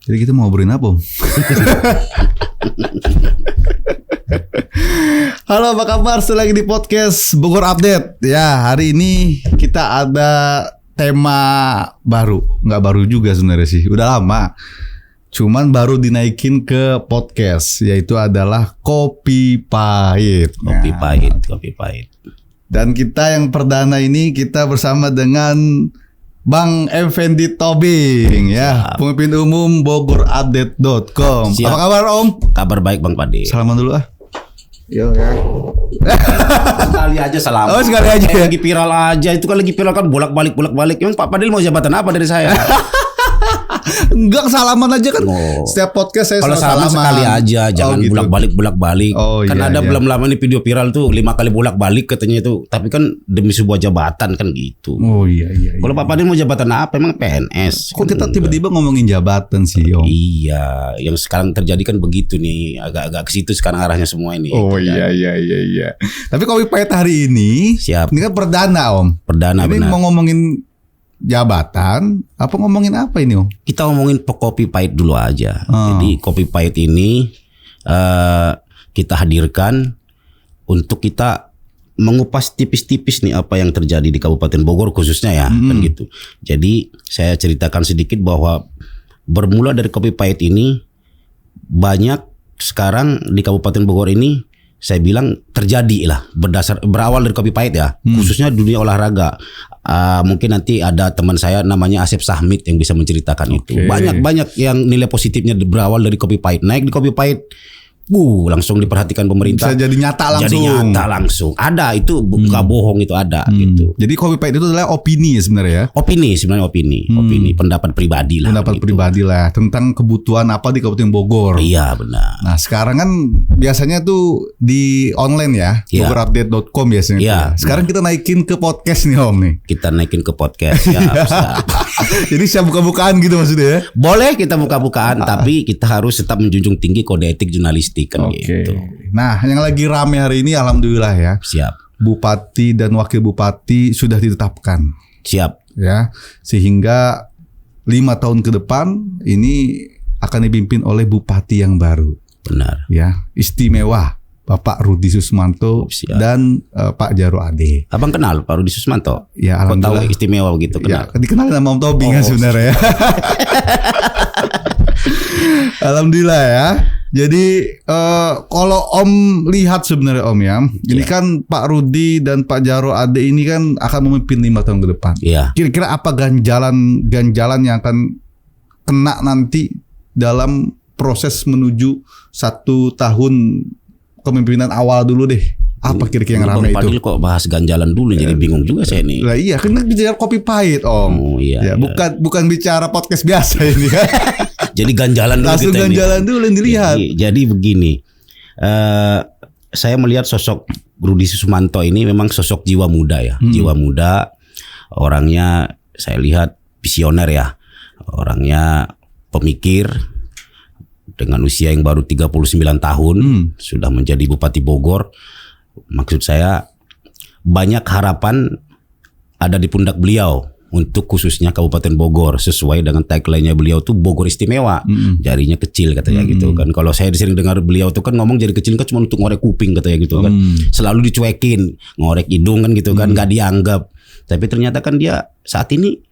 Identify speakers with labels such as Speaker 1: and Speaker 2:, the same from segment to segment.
Speaker 1: Jadi kita mau ngobrolin apa, Om? Halo, apa kabar? Lagi di podcast Bogor Update. Ya, hari ini kita ada tema baru. Nggak baru juga sebenarnya sih, udah lama. Cuman baru dinaikin ke podcast, yaitu adalah Kopi Pahit.
Speaker 2: Kopi Pahit, Kopi Pahit.
Speaker 1: Dan kita yang perdana ini kita bersama dengan Bang Effendi Tobing, ya, pemimpin umum BogorUpdate.com. Apa kabar, Om?
Speaker 2: Kabar baik, Bang Pade.
Speaker 1: Salaman dulu ah. Yo ya.
Speaker 2: Sekali aja salaman.
Speaker 1: Oh, sekali aja.
Speaker 2: Lagi viral aja, itu kan lagi viral kan bolak-balik. Emang Pak Padil mau jabatan apa dari saya?
Speaker 1: Enggak, salaman aja kan. Setiap podcast saya
Speaker 2: kalau salaman sekali aja, jangan
Speaker 1: gitu.
Speaker 2: bolak-balik.
Speaker 1: Oh,
Speaker 2: kan
Speaker 1: iya,
Speaker 2: ada
Speaker 1: iya.
Speaker 2: belum lama ini video viral tuh 5 kali bolak-balik katanya itu. Tapi kan demi sebuah jabatan kan gitu.
Speaker 1: Oh iya.
Speaker 2: Kalau Pak Padil mau jabatan apa? Emang PNS.
Speaker 1: Kok kita tiba-tiba ngomongin jabatan sih, Om?
Speaker 2: Iya, yang sekarang terjadi kan begitu nih, agak-agak ke situ sekarang arahnya semua ini.
Speaker 1: Oh iya. Tapi Kopi Pahit hari ini,
Speaker 2: Siap.
Speaker 1: ini kan perdana, Om.
Speaker 2: Perdana,
Speaker 1: ini
Speaker 2: benar.
Speaker 1: mau ngomongin jabatan, apa ngomongin apa ini, Om?
Speaker 2: Kita ngomongin Kopi Pahit dulu aja. Jadi Kopi Pahit ini kita hadirkan untuk kita mengupas tipis-tipis nih apa yang terjadi di Kabupaten Bogor khususnya ya, kan gitu. Jadi saya ceritakan sedikit bahwa bermula dari Kopi Pahit ini banyak sekarang di Kabupaten Bogor ini saya bilang terjadi lah berawal dari Kopi Pahit ya, khususnya dunia olahraga. Mungkin nanti ada teman saya namanya Asep Sahmit yang bisa menceritakan itu. Banyak yang nilai positifnya berawal dari Kopi Pahit. Naik di Kopi Pahit, langsung diperhatikan pemerintah.
Speaker 1: Bisa jadi nyata langsung.
Speaker 2: Ada itu bukan bohong, itu ada gitu.
Speaker 1: Jadi Kopi Pahit itu adalah opini ya sebenarnya ya.
Speaker 2: Opini, pendapat pribadi lah.
Speaker 1: Pendapat
Speaker 2: gitu.
Speaker 1: pribadi lah tentang kebutuhan apa di Kabupaten Bogor.
Speaker 2: Iya benar.
Speaker 1: Nah sekarang kan biasanya tuh di online ya,
Speaker 2: Iya.
Speaker 1: BogorUpdate.com biasanya.
Speaker 2: Iya,
Speaker 1: Sekarang kita naikin ke podcast nih, Om nih.
Speaker 2: Kita naikin ke podcast ya.
Speaker 1: Jadi siap buka-bukaan gitu maksudnya ya.
Speaker 2: Boleh kita buka-bukaan, tapi kita harus tetap menjunjung tinggi kode etik jurnalistik kan gitu.
Speaker 1: Nah, yang lagi rame hari ini alhamdulillah ya.
Speaker 2: Siap.
Speaker 1: Bupati dan wakil bupati sudah ditetapkan.
Speaker 2: Siap.
Speaker 1: Ya, sehingga 5 tahun ke depan ini akan dipimpin oleh bupati yang baru.
Speaker 2: Benar.
Speaker 1: Ya, istimewa Bapak Rudi Susmanto
Speaker 2: Siap.
Speaker 1: dan Pak Jarwo Ade.
Speaker 2: Abang kenal Pak Rudi Susmanto?
Speaker 1: Ya,
Speaker 2: Kok tahu
Speaker 1: alhamdulillah.
Speaker 2: istimewa begitu
Speaker 1: Ya,
Speaker 2: kenal?
Speaker 1: dikenal sama Om Tobing kan sebenarnya ya. Alhamdulillah ya. Jadi kalau Om lihat sebenarnya Om ya, ini kan Pak Rudi dan Pak Jarwo Ade ini kan akan memimpin 5 tahun ke depan.
Speaker 2: Iya.
Speaker 1: Kira-kira apa ganjalan yang akan kena nanti dalam proses menuju 1 tahun kepemimpinan awal dulu deh. Apa kira-kira yang ramai
Speaker 2: Bang Padil
Speaker 1: itu?
Speaker 2: kok bahas ganjalan dulu, jadi bingung juga saya nih.
Speaker 1: Lah iya, kan bicara Kopi Pahit, Om.
Speaker 2: Oh iya.
Speaker 1: Ya, bukan bicara podcast biasa ini.
Speaker 2: Jadi ganjalan dulu
Speaker 1: Langsung
Speaker 2: kita ini.
Speaker 1: ganjalan dulu yang dilihat.
Speaker 2: Jadi begini, saya melihat sosok Rudi Susmanto ini memang sosok jiwa muda ya, jiwa muda, orangnya saya lihat visioner ya, orangnya pemikir, dengan usia yang baru 39 tahun sudah menjadi Bupati Bogor. Maksud saya banyak harapan ada di pundak beliau untuk khususnya Kabupaten Bogor, sesuai dengan tagline-nya beliau tuh Bogor Istimewa. Jarinya kecil katanya gitu kan. Kalau saya sering dengar beliau tuh kan ngomong jari kecil kan cuma untuk ngorek kuping katanya gitu kan. Selalu dicuekin, ngorek hidung kan gitu kan, nggak dianggap. Tapi ternyata kan dia saat ini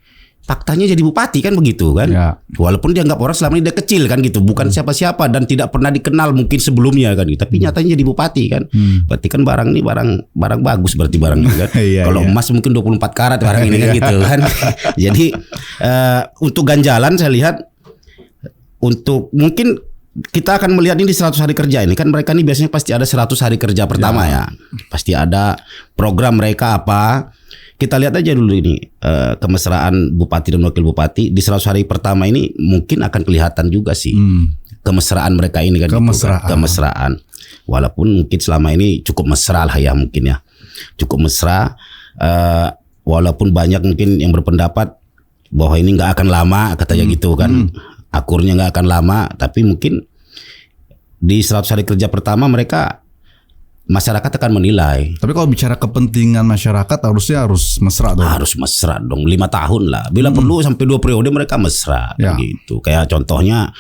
Speaker 2: faktanya jadi bupati kan begitu kan.
Speaker 1: Ya.
Speaker 2: Walaupun dianggap orang selama ini dia kecil kan gitu, bukan siapa-siapa dan tidak pernah dikenal mungkin sebelumnya kan gitu. Tapi nyatanya jadi bupati kan. Berarti kan barang ini barang bagus berarti barangnya kan.
Speaker 1: Iya,
Speaker 2: Kalau
Speaker 1: iya.
Speaker 2: emas mungkin 24 karat barang ini kan gitu kan. Jadi untuk ganjalan saya lihat untuk mungkin kita akan melihat ini di 100 hari kerja ini kan, mereka ini biasanya pasti ada 100 hari kerja pertama ya. Pasti ada program mereka apa. Kita lihat aja dulu ini kemesraan bupati dan wakil bupati di 100 hari pertama ini mungkin akan kelihatan juga sih kemesraan mereka ini kan. Kemesraan. Walaupun mungkin selama ini cukup mesra lah ya mungkin ya. Cukup mesra. Walaupun banyak mungkin yang berpendapat bahwa ini nggak akan lama katanya gitu kan. Akurnya nggak akan lama, tapi mungkin di 100 hari kerja pertama mereka masyarakat akan menilai.
Speaker 1: Tapi kalau bicara kepentingan masyarakat harus mesra dong.
Speaker 2: Harus mesra dong, 5 tahun lah. Bila perlu sampai 2 periode mereka mesra gitu. Kayak contohnya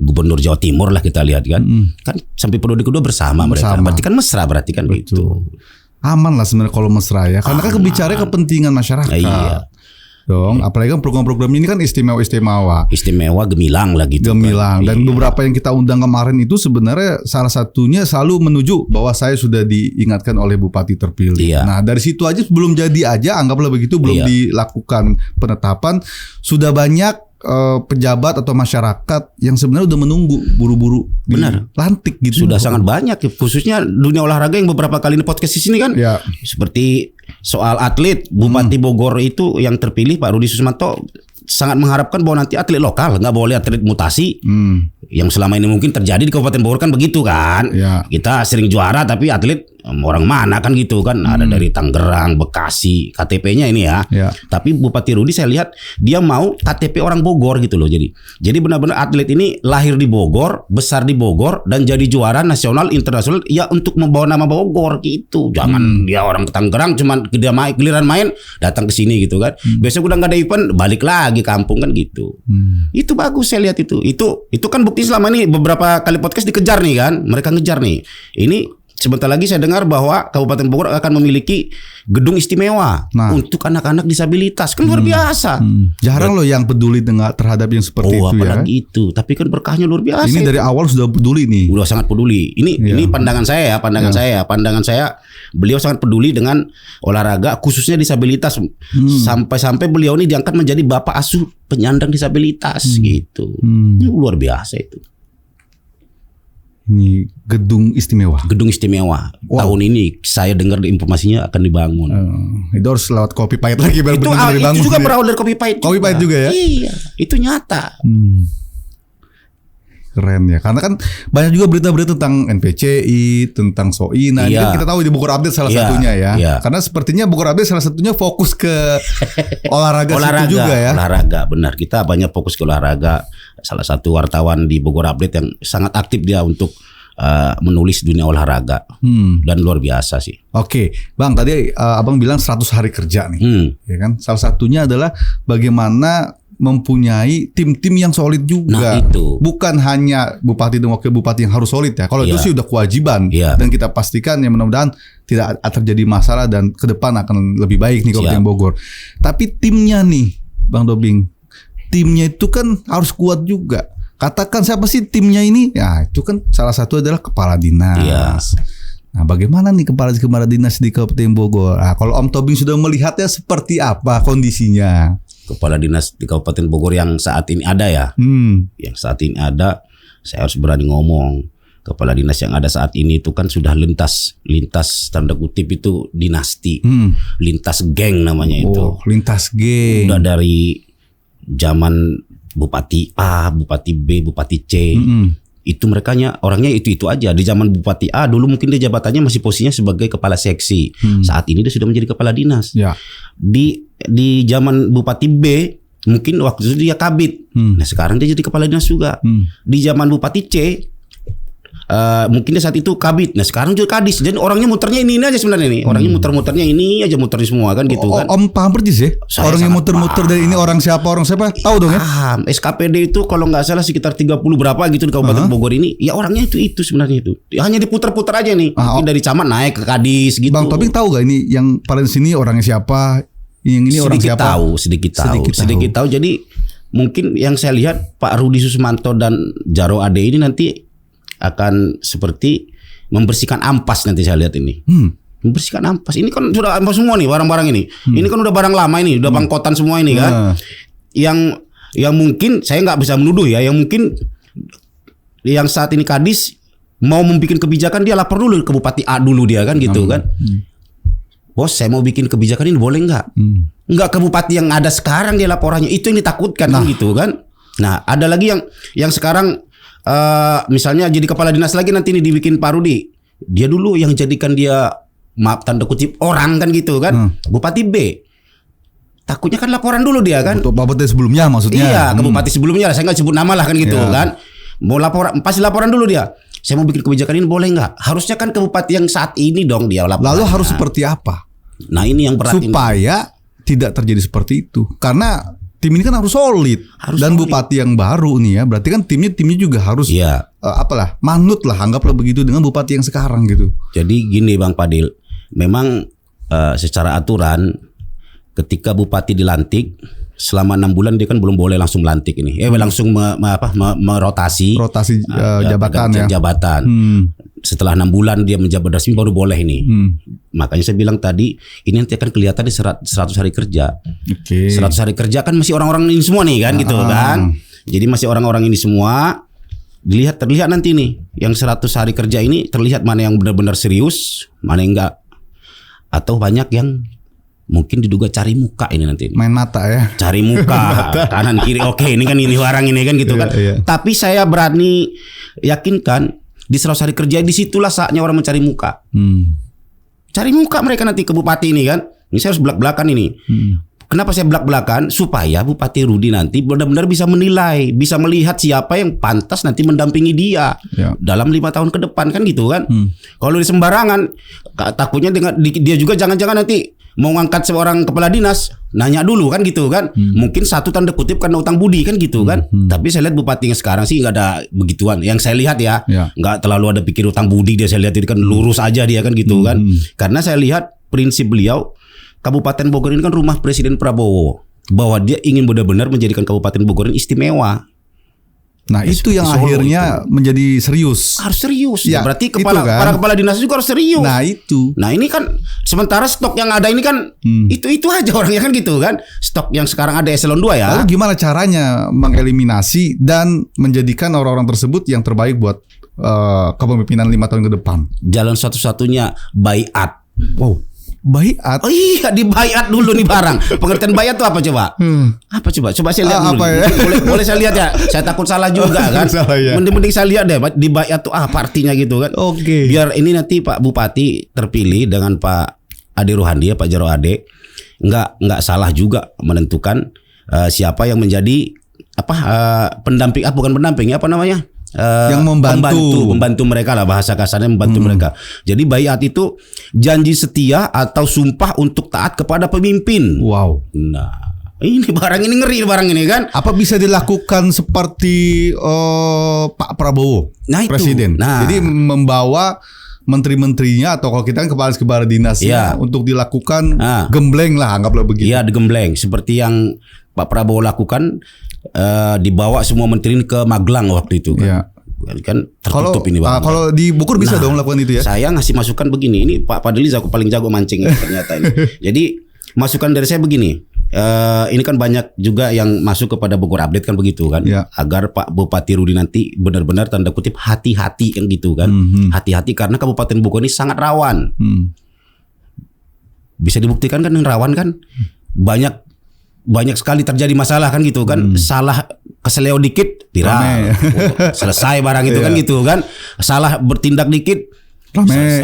Speaker 2: Gubernur Jawa Timur lah kita lihat kan. Kan sampai periode kedua bersama mereka. Berarti kan mesra berarti kan gitu.
Speaker 1: Aman lah sebenarnya kalau mesra ya. Karena kan bicara kepentingan masyarakat.
Speaker 2: Iya.
Speaker 1: Dong, apalagi kan program-program ini kan istimewa,
Speaker 2: gemilang lah gitu.
Speaker 1: Gemilang.
Speaker 2: Kan.
Speaker 1: Dan beberapa yang kita undang kemarin itu sebenarnya salah satunya selalu menuju bahwa saya sudah diingatkan oleh bupati terpilih.
Speaker 2: Iya.
Speaker 1: Nah, dari situ aja belum jadi aja, anggaplah begitu, belum dilakukan penetapan,
Speaker 2: Iya.
Speaker 1: sudah banyak pejabat atau masyarakat yang sebenarnya udah menunggu buru-buru dilantik gitu.
Speaker 2: Sudah sangat banyak, khususnya dunia olahraga yang beberapa kali di podcast di sini kan.
Speaker 1: Ya.
Speaker 2: Seperti soal atlet, Bupati Bogor itu yang terpilih Pak Rudi Susmanto sangat mengharapkan bahwa nanti atlet lokal, nggak boleh atlet mutasi. Yang selama ini mungkin terjadi di Kabupaten Bogor kan begitu kan.
Speaker 1: Ya.
Speaker 2: Kita sering juara tapi atlet orang mana kan gitu kan. Ada dari Tangerang, Bekasi, KTP-nya ini ya. Tapi Bupati Rudi saya lihat dia mau KTP orang Bogor gitu loh. Jadi benar-benar atlet ini lahir di Bogor, besar di Bogor dan jadi juara nasional internasional ya untuk membawa nama Bogor gitu. Jangan dia orang ke Tangerang cuman giliran main datang ke sini gitu kan. Besok udah nggak ada event balik lagi kampung kan gitu. Itu bagus saya lihat itu. Itu kan bukti selama ini beberapa kali podcast dikejar nih kan. Mereka ngejar nih. Ini sebentar lagi saya dengar bahwa Kabupaten Bogor akan memiliki gedung istimewa untuk anak-anak disabilitas. Kan luar biasa.
Speaker 1: Jarang loh yang peduli terhadap yang seperti itu ya.
Speaker 2: Apalagi itu. Tapi kan berkahnya luar biasa.
Speaker 1: Ini dari awal sudah peduli nih.
Speaker 2: Udah sangat peduli. Ini pandangan saya ya, pandangan saya. Beliau sangat peduli dengan olahraga khususnya disabilitas. Sampai-sampai beliau ini diangkat menjadi bapak asuh penyandang disabilitas gitu. Ini luar biasa itu.
Speaker 1: Ini gedung istimewa.
Speaker 2: Gedung istimewa. Tahun ini saya dengar informasinya akan dibangun.
Speaker 1: Itu harus lewat kopi pahit lagi baru benar-benar dibangun.
Speaker 2: Itu juga berawal dari kopi pahit.
Speaker 1: Kopi pahit juga ya?
Speaker 2: Iya, itu nyata.
Speaker 1: Keren ya. Karena kan banyak juga berita-berita tentang NPCI, tentang SOI. Nah, ini kan kita tahu di Bogor Update salah satunya ya. Karena sepertinya Bogor Update salah satunya fokus ke olahraga situ juga ya.
Speaker 2: Olahraga, benar. Kita banyak fokus ke olahraga. Salah satu wartawan di Bogor Update yang sangat aktif dia untuk menulis dunia olahraga. Dan luar biasa sih.
Speaker 1: Oke, Bang, tadi Abang bilang 100 hari kerja nih. Ya kan? Salah satunya adalah bagaimana mempunyai tim-tim yang solid juga.
Speaker 2: Nah, itu.
Speaker 1: Bukan hanya bupati dan wakil bupati yang harus solid ya. Kalau itu sih udah kewajiban. Dan kita pastikan ya mudah-mudahan tidak terjadi masalah dan ke depan akan lebih baik nih Kabupaten Bogor. Tapi timnya nih, Bang Dobing. Timnya itu kan harus kuat juga. Katakan siapa sih timnya ini? Ya, itu kan salah satu adalah kepala dinas. Nah, bagaimana nih kepala dinas di Kabupaten Bogor? Nah, kalau Om Tobing sudah melihatnya seperti apa kondisinya?
Speaker 2: Kepala dinas di Kabupaten Bogor yang saat ini ada ya. Yang saat ini ada, saya harus berani ngomong. Kepala dinas yang ada saat ini itu kan sudah lintas tanda kutip itu dinasti. Lintas geng namanya itu.
Speaker 1: Lintas geng.
Speaker 2: Udah dari zaman Bupati A, Bupati B, Bupati C. Itu orangnya itu aja. Di zaman Bupati A dulu mungkin dia jabatannya masih posisinya sebagai kepala seksi. Saat ini dia sudah menjadi kepala dinas. Di zaman Bupati B mungkin waktu itu dia kabid. Nah sekarang dia jadi kepala dinas juga. Di zaman Bupati C mungkin dia saat itu kabid. Nah sekarang juga kadis. Dan orangnya muternya ini aja sebenarnya nih. Orangnya muternya ini aja muternya semua kan gitu kan.
Speaker 1: Om paham persis ya. Orang yang muter-muter dari ini orang siapa tahu dong ya.
Speaker 2: Paham. SKPD itu kalau nggak salah sekitar 30 berapa gitu di Kabupaten Bogor ini. Ya orangnya itu sebenarnya itu. Hanya diputar-putar aja nih. Mungkin dari camat naik ke kadis gitu.
Speaker 1: Bang Tobing tahu gak ini yang paling sini orangnya siapa? Yang ini orang siapa?
Speaker 2: Sedikit tahu. Jadi mungkin yang saya lihat Pak Rudi Susmanto dan Jaro Ade ini nanti akan seperti membersihkan ampas nanti saya lihat ini. Membersihkan ampas. Ini kan sudah ampas semua nih barang-barang ini. Ini kan udah barang lama ini, udah bangkotan semua ini kan. Yang mungkin saya nggak bisa menuduh ya, yang mungkin yang saat ini kadis mau membuat kebijakan dia lapor dulu ke Bupati A dulu dia kan gitu kan. Bos, saya mau bikin kebijakan ini boleh nggak? Nggak ke bupati yang ada sekarang dia laporannya. Itu yang ditakutkan kan gitu kan. Nah, ada lagi yang sekarang misalnya jadi kepala dinas lagi nanti ini dibikin Pak Rudi. Dia dulu yang jadikan dia maaf tanda kutip orang kan gitu kan. Bupati B. Takutnya kan laporan dulu dia kan.
Speaker 1: Untuk bupati sebelumnya maksudnya.
Speaker 2: Iya, ke bupati sebelumnya lah. Saya nggak sebut nama lah kan gitu kan. Mau laporan, pasti laporan dulu dia. saya mau bikin kebijakan ini boleh nggak? Harusnya kan ke bupati yang saat ini dong dia laporannya.
Speaker 1: Lalu harus seperti apa?
Speaker 2: Nah ini yang berat
Speaker 1: supaya tidak terjadi seperti itu. Karena tim ini kan harus solid. Dan bupati yang baru nih ya, berarti kan timnya juga harus manut lah, anggaplah begitu dengan bupati yang sekarang gitu.
Speaker 2: Jadi gini Bang Fadil, memang secara aturan ketika bupati dilantik selama 6 bulan dia kan belum boleh langsung melantik ini. Langsung merotasi jabatan. Setelah 6 bulan dia menjabat resmi baru boleh ini. Makanya saya bilang tadi ini nanti akan kelihatan di 100 hari kerja. 100 hari kerja kan masih orang-orang ini semua nih kan gitu kan. Jadi masih orang-orang ini semua terlihat nanti nih yang 100 hari kerja ini terlihat mana yang benar-benar serius, mana yang enggak. Atau banyak yang mungkin diduga cari muka ini nanti.
Speaker 1: Main mata ya. Cari
Speaker 2: muka kanan kiri. Oke, ini kan ini barang ini kan gitu kan. Tapi saya berani yakinkan di 100 hari kerja disitulah saatnya orang mencari muka. Cari muka mereka nanti ke bupati ini kan. Ini saya harus belak-belakan ini. Kenapa saya belak-belakan? Supaya Bupati Rudi nanti benar-benar bisa menilai, bisa melihat siapa yang pantas nanti mendampingi dia dalam 5 tahun ke depan kan gitu kan. Kalau di sembarangan, takutnya dia juga jangan-jangan nanti mau ngangkat seorang kepala dinas, nanya dulu kan gitu kan. Mungkin satu tanda kutip karena utang budi kan gitu kan. Tapi saya lihat bupati yang sekarang sih nggak ada begituan. Yang saya lihat ya, nggak terlalu ada pikir utang budi dia. Saya lihat itu kan lurus aja dia kan gitu kan. Karena saya lihat prinsip beliau, Kabupaten Bogor ini kan rumah Presiden Prabowo, bahwa dia ingin benar-benar menjadikan Kabupaten Bogor ini istimewa.
Speaker 1: Nah itu yang akhirnya menjadi serius.
Speaker 2: Harus serius. Ya, berarti para kepala dinas juga harus serius.
Speaker 1: Nah itu.
Speaker 2: Nah ini kan sementara stok yang ada ini kan itu aja orangnya kan gitu kan. Stok yang sekarang ada eselon 2 ya.
Speaker 1: Lalu gimana caranya mengeliminasi dan menjadikan orang-orang tersebut yang terbaik buat kepemimpinan 5 tahun ke depan?
Speaker 2: Jalan satu-satunya baiat.
Speaker 1: Wow. Baiat?
Speaker 2: Oh iya, dibaiat dulu nih barang. Pengertian baiat itu apa coba? Apa coba? Coba saya lihat dulu.
Speaker 1: Ya?
Speaker 2: Boleh saya lihat ya? Saya takut salah juga kan.
Speaker 1: Ya.
Speaker 2: Mending saya lihat deh dibaiat itu apa artinya gitu kan.
Speaker 1: Oke.
Speaker 2: Biar ini nanti Pak Bupati terpilih dengan Pak Ade Ruhandi, Pak Jarod Ade, enggak salah juga menentukan siapa yang menjadi pendamping, bukan pendamping, apa namanya?
Speaker 1: Yang
Speaker 2: membantu mereka lah, bahasa kasarnya membantu mereka. Jadi baiat itu janji setia atau sumpah untuk taat kepada pemimpin.
Speaker 1: Wow.
Speaker 2: Nah, ini barang ini ngeri barang ini kan.
Speaker 1: Apa bisa dilakukan seperti Pak Prabowo, Presiden?
Speaker 2: Nah.
Speaker 1: Jadi membawa menteri-menterinya atau kalau kita kan kepala dinasnya untuk dilakukan gembleng lah, anggaplah begitu.
Speaker 2: Iya, digembleng seperti yang Pak Prabowo lakukan. Dibawa semua menteri ini ke Magelang waktu itu kan. Kan tertutup ini Bang.
Speaker 1: Kalau di Bogor bisa dong lakukan itu ya.
Speaker 2: Saya ngasih masukan begini, ini Pak Fadil paling jago mancing ternyata ini. Jadi masukan dari saya begini. Ini kan banyak juga yang masuk kepada Bogor Update kan begitu kan. Agar Pak Bupati Rudi nanti benar-benar tanda kutip hati-hati kan gitu kan. Hati-hati karena Kabupaten Bogor ini sangat rawan. Bisa dibuktikan kan yang rawan kan. Banyak sekali terjadi masalah kan gitu kan. Salah keseleo dikit viral. Selesai barang itu kan gitu kan. Salah bertindak dikit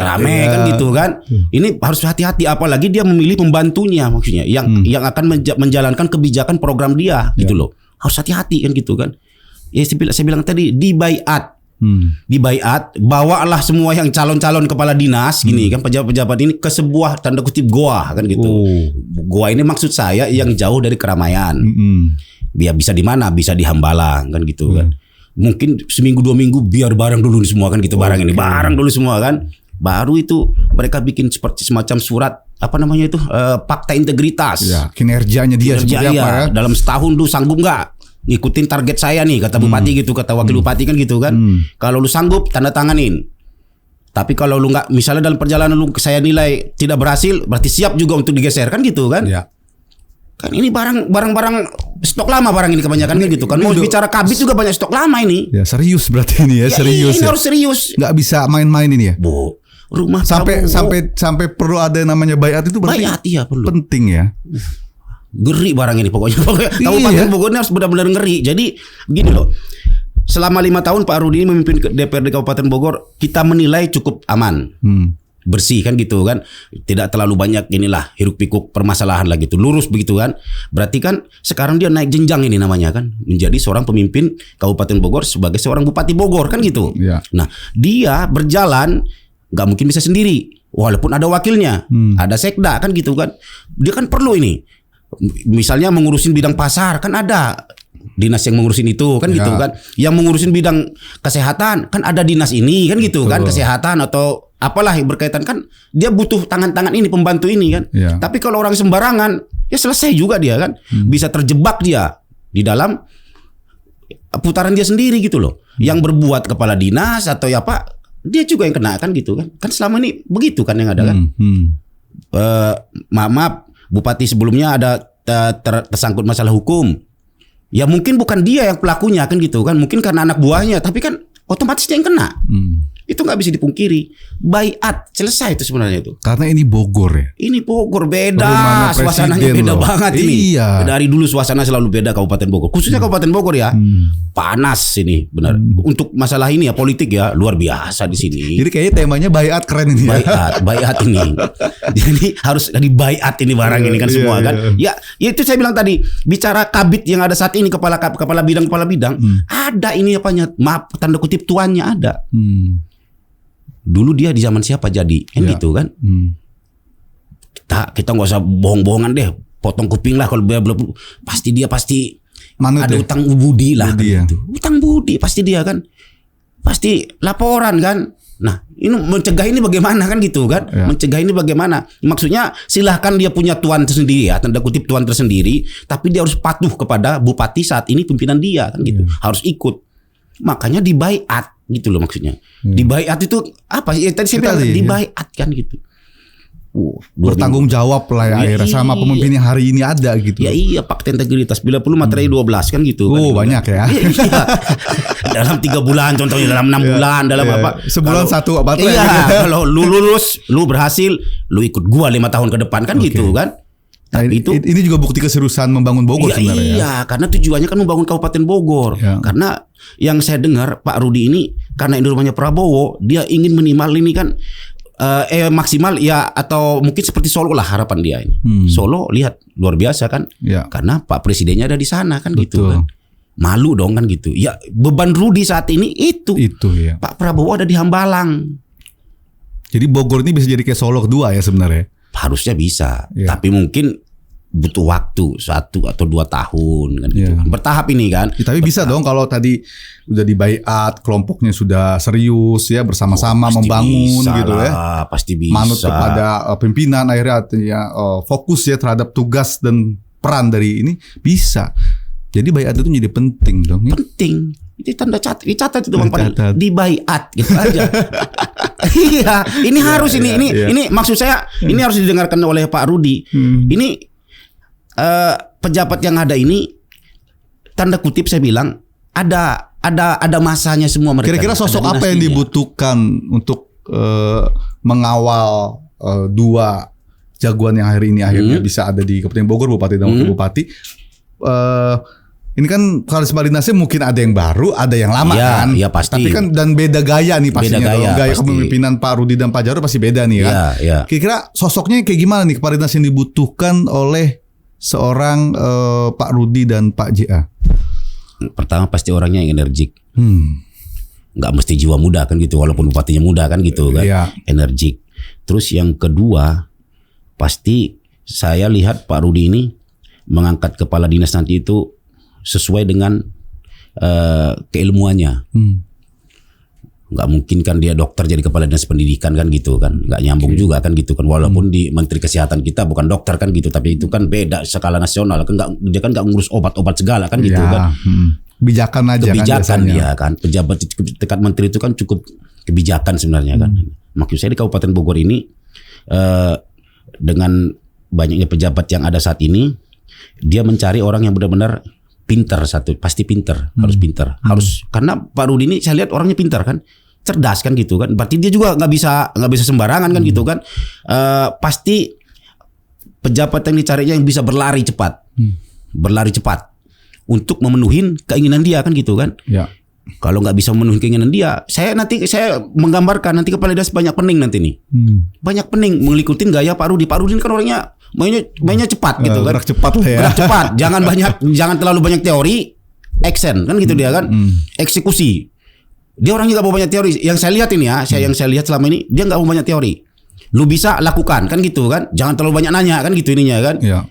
Speaker 2: rame kan gitu kan. Ini harus hati-hati, apalagi dia memilih pembantunya maksudnya yang akan menjalankan kebijakan program dia gitu loh. Harus hati-hati kan gitu kan. Ya saya bilang tadi dibaiat. Dibaiat, bawalah semua yang calon-calon kepala dinas gini kan, pejabat-pejabat ini ke sebuah tanda kutip goa kan gitu. Goa ini maksud saya yang jauh dari keramaian. Biar bisa di mana? Bisa di Hambalang kan gitu kan. Mungkin seminggu 2 minggu biar barang dulu semua kan gitu, barang ini barang dulu semua kan. Baru itu mereka bikin seperti semacam surat apa namanya itu fakta integritas.
Speaker 1: Ya, kinerjanya dia seperti apa ya?
Speaker 2: Dalam setahun lu sanggup nggak ngikutin target saya nih, kata bupati gitu, kata wakil bupati kan gitu kan. Kalau lu sanggup tanda tanganin. Tapi kalau lu nggak, misalnya dalam perjalanan lu saya nilai tidak berhasil, berarti siap juga untuk digeser kan gitu kan. Kan ini barang stok lama barang ini kebanyakan kan gitu kan. Mau bicara kabit juga banyak stok lama ini.
Speaker 1: Ya serius berarti ini ya, serius.
Speaker 2: Ini harus serius.
Speaker 1: Nggak bisa main-main ini ya.
Speaker 2: Rumah
Speaker 1: sampai perlu ada namanya baiat itu berarti
Speaker 2: baiat, iya, perlu.
Speaker 1: Penting ya.
Speaker 2: Ngeri barang ini pokoknya. Kabupaten Bogor ini harus benar-benar ngeri. Jadi begini loh. Selama 5 tahun Pak Rudi memimpin DPRD Kabupaten Bogor, kita menilai cukup aman. bersih kan gitu kan, tidak terlalu banyak inilah hiruk pikuk permasalahan lah gitu, lurus begitu kan. Berarti kan sekarang dia naik jenjang ini namanya kan, menjadi seorang pemimpin Kabupaten Bogor sebagai seorang Bupati Bogor kan gitu.
Speaker 1: Ya.
Speaker 2: Nah dia berjalan nggak mungkin bisa sendiri, walaupun ada wakilnya, ada sekda kan gitu kan. Dia kan perlu ini, misalnya mengurusin bidang pasar kan ada dinas yang mengurusin itu kan gitu kan. Yang mengurusin bidang kesehatan kan ada dinas ini kan gitu kan, kesehatan atau apalah yang berkaitan kan, dia butuh tangan-tangan ini, pembantu ini kan. Tapi kalau orang sembarangan ya selesai juga dia kan, bisa terjebak dia di dalam putaran dia sendiri gitu loh. Yang berbuat kepala dinas atau ya apa, dia juga yang kena kan gitu kan. Kan selama ini begitu kan yang ada kan. Maaf, bupati sebelumnya ada tersangkut masalah hukum. Ya mungkin bukan dia yang pelakunya kan gitu kan, mungkin karena anak buahnya, tapi kan otomatis dia yang kena. Itu nggak bisa dipungkiri. Baiat selesai itu sebenarnya itu.
Speaker 1: Karena ini Bogor ya.
Speaker 2: Ini Bogor beda, suasananya beda banget ini.
Speaker 1: Iya.
Speaker 2: Dari dulu suasana selalu beda Kabupaten Bogor, khususnya Kabupaten Bogor ya. Panas ini benar. Untuk masalah ini ya politik ya luar biasa di sini.
Speaker 1: Jadi kayaknya temanya baiat keren ini.
Speaker 2: Baiat ini. Jadi harus di baiat ini barang ini kan semua kan. Ya itu saya bilang tadi, bicara kabit yang ada saat ini, kepala bidang ada ini apanya, maaf tanda kutip tuannya ada. Dulu dia di zaman siapa jadi kan gitu kan. Kita nggak usah bohong-bohongan deh, potong kuping lah kalau belum, pasti dia
Speaker 1: Manut
Speaker 2: ada
Speaker 1: deh.
Speaker 2: utang budi lah
Speaker 1: Budi
Speaker 2: kan
Speaker 1: ya.
Speaker 2: gitu. Utang budi pasti dia kan, pasti laporan kan. Nah ini mencegah ini bagaimana kan gitu kan. Mencegah ini bagaimana, maksudnya silahkan dia punya tuan tersendiri ya, tanda kutip tuan tersendiri, tapi dia harus patuh kepada bupati saat ini pimpinan dia kan gitu. Harus ikut. Makanya dibaiat gitu loh maksudnya. Dibaiat itu apa sih? Tadi saya bilang dibaiat kan gitu.
Speaker 1: Bertanggung jawab lah ya, akhirnya sama pemimpin yang hari ini ada gitu.
Speaker 2: Ya iya, fakta integritas bila perlu materai 12 kan gitu.
Speaker 1: Oh kan, banyak ya.
Speaker 2: Iya. Dalam 3 bulan contohnya, dalam 6 bulan, dalam apa?
Speaker 1: Sebulan satu apa tuh?
Speaker 2: Iya, kalau lu lulus, lu berhasil, lu ikut gua 5 tahun ke depan kan gitu kan.
Speaker 1: Nah,
Speaker 2: Tapi itu
Speaker 1: ini juga bukti keseriusan membangun Bogor sebenarnya.
Speaker 2: Iya, karena tujuannya kan membangun Kabupaten Bogor. Karena yang saya dengar Pak Rudi ini, karena ini rumahnya Prabowo, dia ingin minimal ini kan maksimal ya, atau mungkin seperti Solo lah harapan dia ini. Solo lihat luar biasa kan, karena Pak Presidennya ada di sana kan. Betul. Gitu kan. Malu dong kan gitu. Ya beban Rudi saat ini itu ya. Pak Prabowo ada di Hambalang.
Speaker 1: Jadi Bogor ini bisa jadi kayak Solo kedua ya sebenarnya.
Speaker 2: Harusnya bisa, tapi mungkin butuh waktu 1 atau 2 tahun kan gitu. Bertahap ini kan.
Speaker 1: Ya, tapi bisa dong kalau tadi udah dibaiat, kelompoknya sudah serius ya, bersama-sama membangun gitu
Speaker 2: lah, pasti bisa.
Speaker 1: Manut kepada pimpinan, akhirnya artinya fokus ya terhadap tugas dan peran dari ini, bisa. Jadi baiat itu menjadi penting dong.
Speaker 2: Penting. Itu tanda catat itu Bang Fadil. Dibaiat gitu aja. Iya, ini harus ini maksud saya ini harus didengarkan oleh Pak Rudi. Ini pejabat yang ada ini, tanda kutip saya bilang ada masanya semua mereka.
Speaker 1: Kira-kira sosok apa yang dibutuhkan untuk mengawal 2 jagoan yang hari ini akhirnya bisa ada di Kabupaten Bogor, Bupati dan Wakil Bupati? Ini kan karisma dinasnya mungkin ada yang baru, ada yang lama kan.
Speaker 2: Iya pasti.
Speaker 1: Tapi kan dan beda gaya nih pastinya. Gaya
Speaker 2: pasti.
Speaker 1: kepemimpinan Pak Rudi dan Pak Jarod pasti beda nih kan.
Speaker 2: Iya.
Speaker 1: Kira-kira sosoknya kayak gimana nih kepala dinas yang dibutuhkan oleh seorang Pak Rudi dan Pak JA?
Speaker 2: Pertama pasti orangnya yang energik. Nggak mesti jiwa muda kan gitu, walaupun bupatinya muda kan gitu kan. Energik. Terus yang kedua, pasti saya lihat Pak Rudi ini mengangkat kepala dinas nanti itu sesuai dengan keilmuannya. Nggak mungkin kan dia dokter jadi kepala dinas pendidikan kan gitu kan, nggak nyambung juga kan gitu kan. Walaupun di Menteri Kesehatan kita bukan dokter kan gitu, tapi itu kan beda skala nasional kan, dia kan nggak ngurus obat-obat segala kan gitu kan.
Speaker 1: Kebijakan aja
Speaker 2: kebijakan kan dia kan, pejabat dekat menteri itu kan cukup kebijakan sebenarnya kan. Maksud saya di Kabupaten Bogor ini dengan banyaknya pejabat yang ada saat ini, dia mencari orang yang benar-benar pintar, pasti pintar, harus pintar, harus, karena Pak Rudi ini saya lihat orangnya pintar kan, cerdas kan gitu kan, berarti dia juga nggak bisa sembarangan kan gitu kan. Pasti pejabat yang dicarinya yang bisa berlari cepat untuk memenuhi keinginan dia kan gitu kan. Kalau nggak bisa memenuhi keinginan dia, saya menggambarkan nanti kepala dinas banyak pening nanti nih. Banyak pening mengikutin gaya Pak Rudi. Pak Rudi kan orangnya mainnya cepat gitu kan.
Speaker 1: Gerak cepat lah ya.
Speaker 2: Gerak cepat, jangan terlalu banyak teori, action kan gitu dia kan. Eksekusi. Dia orangnya nggak mau banyak teori. Yang saya lihat ini ya, yang saya lihat selama ini dia nggak mau banyak teori. Lu bisa lakukan kan gitu kan. Jangan terlalu banyak nanya kan gitu ininya kan.
Speaker 1: Iya.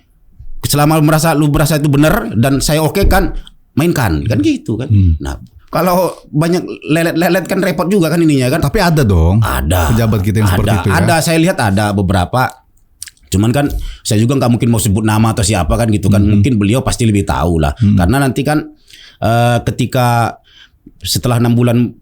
Speaker 2: Selama lu merasa itu benar dan saya oke kan, mainkan kan gitu kan. Nah, kalau banyak lelet kan repot juga kan ininya kan.
Speaker 1: Tapi ada dong.
Speaker 2: Ada.
Speaker 1: Pejabat kita yang seperti itu ya.
Speaker 2: Ada, saya lihat ada beberapa. Cuman kan saya juga nggak mungkin mau sebut nama atau siapa kan gitu kan. Mungkin beliau pasti lebih tahu lah. Karena nanti kan ketika setelah 6 bulan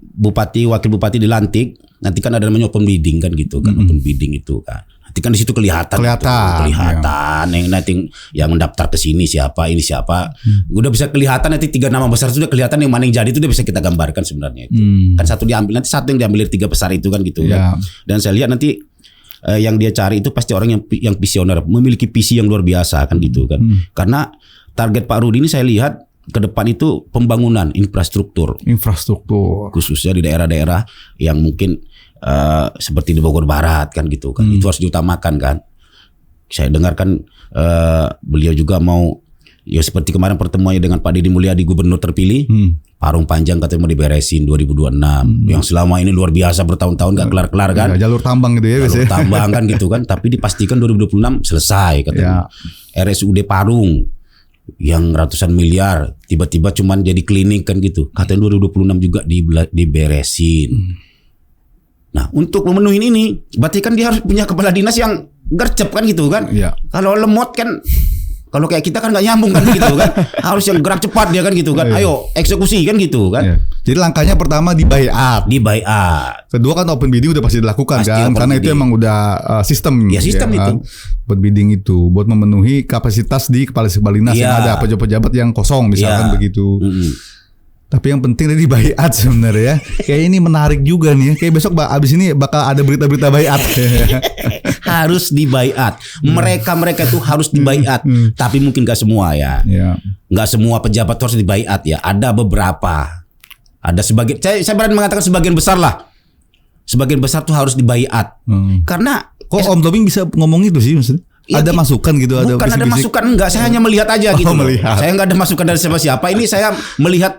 Speaker 2: wakil bupati dilantik, nanti kan ada namanya open bidding kan gitu kan. Open bidding itu kan. Nanti kan di situ kelihatan. Kelihatan yang nanti yang mendaftar ke sini siapa, ini siapa. Udah bisa kelihatan nanti 3 nama besar sudah kelihatan yang mana yang jadi itu udah bisa kita gambarkan sebenarnya itu. Kan satu yang diambil dari 3 besar itu kan gitu kan. Dan saya lihat nanti yang dia cari itu pasti orang yang visioner, memiliki visi yang luar biasa kan gitu kan. Karena target Pak Rudi ini saya lihat ke depan itu pembangunan infrastruktur khususnya di daerah-daerah yang mungkin seperti di Bogor Barat kan gitu kan. Itu harus diutamakan kan. Saya dengarkan beliau juga mau ya seperti kemarin pertemuannya dengan Pak Deddy Mulyadi gubernur terpilih, Parung Panjang katanya mau diberesin 2026 yang selama ini luar biasa bertahun-tahun gak kelar-kelar kan.
Speaker 1: Ya, jalur tambang gitu ya
Speaker 2: jalur tambang kan gitu kan, tapi dipastikan 2026 selesai katanya. RSUD Parung yang ratusan miliar tiba-tiba cuman jadi klinik kan gitu. Katanya 2026 juga diberesin. Nah, untuk memenuhi ini berarti kan dia harus punya kepala dinas yang gercep kan gitu kan. Kalau lemot kan, kalau kayak kita kan nggak nyambung kan gitu kan. Harus yang gerak cepat dia kan gitu kan. Ayo eksekusi kan gitu kan.
Speaker 1: Jadi langkahnya pertama dibaiat.
Speaker 2: Kedua
Speaker 1: kan open bidding udah pasti dilakukan kan. Karena itu emang udah sistem.
Speaker 2: Ya sistem
Speaker 1: ya,
Speaker 2: itu.
Speaker 1: Open bidding itu buat memenuhi kapasitas di kepala dinas yang ada pejabat-pejabat yang kosong misalkan begitu. Tapi yang penting tadi baiat sebenarnya. Kayak ini menarik juga nih. Kayak besok abis ini bakal ada berita-berita baiat.
Speaker 2: Harus dibaiat. Mereka itu harus dibaiat. Tapi mungkin gak semua ya. Gak semua pejabat harus dibaiat ya. Ada beberapa. Ada sebagian. Saya berani mengatakan sebagian besar lah. Sebagian besar tuh harus dibaiat. Karena
Speaker 1: kok Om Tobing bisa ngomong itu sih maksudnya? Ada masukan gitu?
Speaker 2: Bukan ada masukan, enggak. Saya hanya melihat aja gitu. Melihat. Saya enggak ada masukan dari siapa-siapa. Ini saya melihat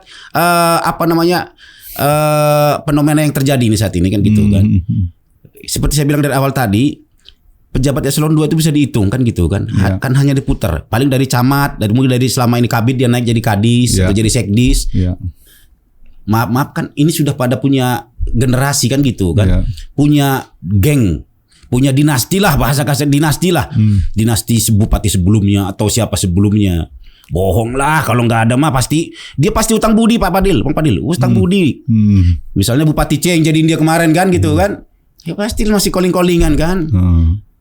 Speaker 2: fenomena yang terjadi ini saat ini kan gitu kan. Seperti saya bilang dari awal tadi, pejabat eselon 2 itu bisa dihitung kan gitu kan. Kan hanya diputar. Paling dari camat, mungkin dari selama ini kabid dia naik jadi kadis atau jadi sekdis. Maaf kan ini sudah pada punya generasi kan gitu kan. Punya geng. Punya dinasti lah, bahasa kasar dinasti lah. Dinasti bupati sebelumnya atau siapa sebelumnya. Bohong lah kalau nggak ada mah dia pasti utang budi Bang Padil, utang budi. Misalnya Bupati C yang jadiin dia kemarin kan gitu kan. Ya pasti masih calling-callingan kan.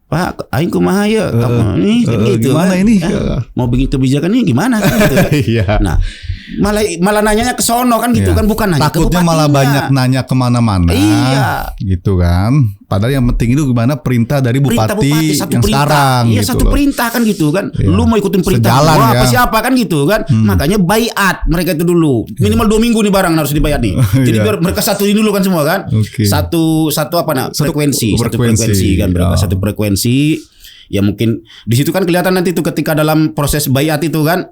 Speaker 2: Pak, aing kumaha ya? Ini gitu
Speaker 1: gimana
Speaker 2: kan?
Speaker 1: ini?
Speaker 2: Mau bikin kebijakan ini gimana kan gitu kan? Nah, malah nanyanya ke sono kan gitu kan, bukan nanya
Speaker 1: takutnya
Speaker 2: ke
Speaker 1: malah banyak nanya kemana-mana. Gitu kan. Padahal yang penting itu gimana perintah dari bupati yang sekarang.
Speaker 2: Iya,
Speaker 1: gitu
Speaker 2: satu perintah kan gitu kan. Lu mau ikutin perintah
Speaker 1: gua
Speaker 2: apa siapa kan gitu kan. Makanya baiat mereka itu dulu. Minimal 2 minggu nih barang harus dibayar nih. Jadi biar mereka satu ini dulu kan semua kan. Satu frekuensi kan mereka satu frekuensi. Ya mungkin di situ kan kelihatan nanti itu ketika dalam proses baiat itu kan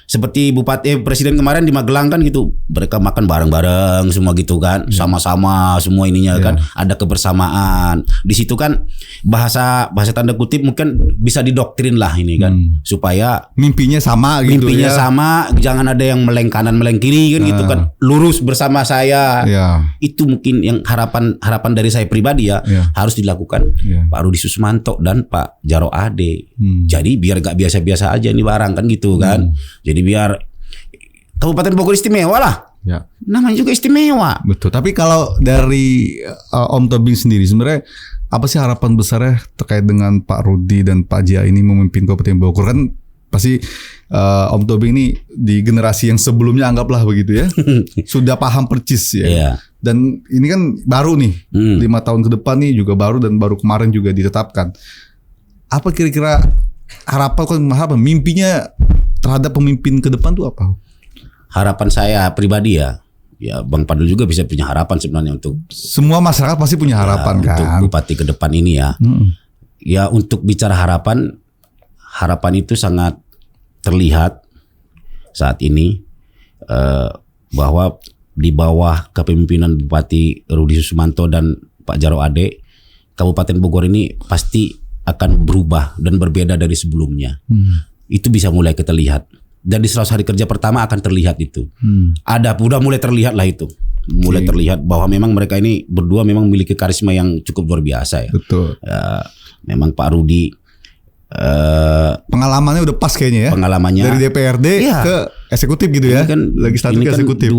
Speaker 2: seperti presiden kemarin di Magelang kan gitu, mereka makan bareng-bareng semua gitu kan, sama-sama semua ininya kan, ada kebersamaan. Di situ kan bahasa tanda kutip mungkin bisa didoktrin lah ini kan, supaya
Speaker 1: mimpinya sama gitu.
Speaker 2: Mimpinya sama, jangan ada yang meleng kanan meleng kiri kan gitu kan, lurus bersama saya. Itu mungkin yang harapan dari saya pribadi harus dilakukan Pak Rudi Susmanto dan Pak Jaro Ade. Jadi biar gak biasa-biasa aja nih barang kan gitu kan. Jadi biar Kabupaten Bogor istimewa lah. Namanya juga istimewa.
Speaker 1: Betul. Tapi kalau dari Om Tobing sendiri sebenarnya apa sih harapan besarnya terkait dengan Pak Rudi dan Pak Jia ini memimpin Kabupaten Bogor? Kan pasti Om Tobing ini di generasi yang sebelumnya anggaplah begitu ya. Sudah paham percis ya. Dan ini kan baru nih. 5 tahun ke depan nih juga baru dan baru kemarin juga ditetapkan. Apa kira-kira harapan mimpinya terhadap pemimpin ke depan tuh apa?
Speaker 2: harapan saya pribadi ya Bang Padul juga bisa punya harapan sebenarnya untuk
Speaker 1: semua masyarakat pasti punya harapan kan
Speaker 2: untuk bupati ke depan ini ya. Ya untuk bicara harapan itu sangat terlihat saat ini bahwa di bawah kepemimpinan Bupati Rudi Susumanto dan Pak Jarod Ade, Kabupaten Bogor ini pasti akan berubah dan berbeda dari sebelumnya. Itu bisa mulai kita lihat. Dan di 100 hari kerja pertama akan terlihat itu. Udah mulai terlihat lah itu. Mulai terlihat bahwa memang mereka ini berdua memang memiliki karisma yang cukup luar biasa ya.
Speaker 1: Betul.
Speaker 2: Memang Pak Rudi
Speaker 1: pengalamannya udah pas kayaknya ya.
Speaker 2: Pengalamannya
Speaker 1: dari DPRD ke eksekutif gitu ya. Legislatif ke eksekutif.